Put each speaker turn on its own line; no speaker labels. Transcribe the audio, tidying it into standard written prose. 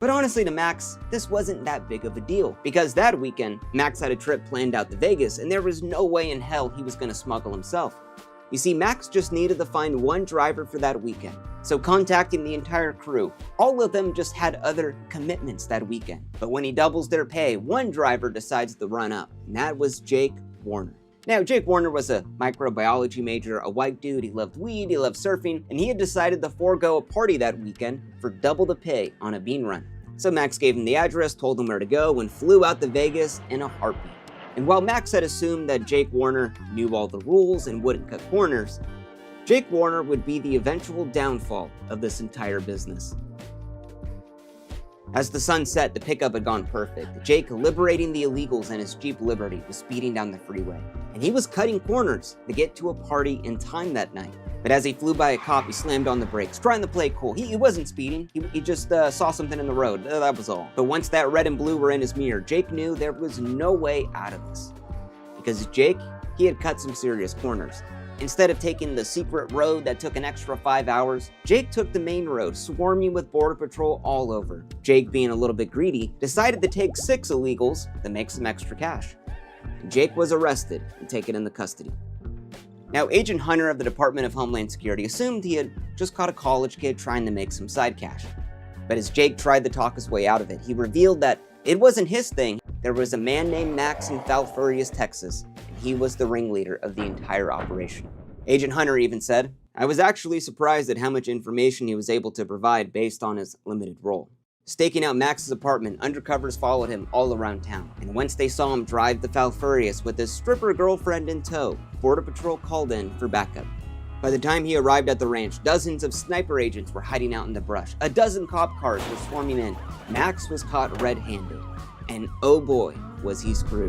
But honestly, to Max, this wasn't that big of a deal, because that weekend, Max had a trip planned out to Vegas, and there was no way in hell he was going to smuggle himself. You see, Max just needed to find one driver for that weekend, so contacting the entire crew, all of them just had other commitments that weekend. But when he doubles their pay, one driver decides to run up, and that was Jake Warner. Now, Jake Warner was a microbiology major, a white dude, he loved weed, he loved surfing, and he had decided to forego a party that weekend for double the pay on a bean run. So Max gave him the address, told him where to go, and flew out to Vegas in a heartbeat. And while Max had assumed that Jake Warner knew all the rules and wouldn't cut corners, Jake Warner would be the eventual downfall of this entire business. As the sun set, the pickup had gone perfect. Jake, liberating the illegals in his Jeep Liberty, was speeding down the freeway, and he was cutting corners to get to a party in time that night. But as he flew by a cop, he slammed on the brakes, trying to play cool. He wasn't speeding, he just saw something in the road, that was all. But once that red and blue were in his mirror, Jake knew there was no way out of this. Because Jake, he had cut some serious corners. Instead of taking the secret road that took an extra 5 hours, Jake took the main road, swarming with Border Patrol all over. Jake, being a little bit greedy, decided to take 6 illegals to make some extra cash. Jake was arrested and taken into custody. Now, Agent Hunter of the Department of Homeland Security assumed he had just caught a college kid trying to make some side cash. But as Jake tried to talk his way out of it, he revealed that it wasn't his thing. There was a man named Max in Falfurrias, Texas, and he was the ringleader of the entire operation. Agent Hunter even said, "I was actually surprised at how much information he was able to provide based on his limited role." Staking out Max's apartment, undercovers followed him all around town, and once they saw him drive to Falfurrias with his stripper girlfriend in tow, Border Patrol called in for backup. By the time he arrived at the ranch, dozens of sniper agents were hiding out in the brush. A dozen cop cars were swarming in. Max was caught red-handed, and oh boy, was he screwed.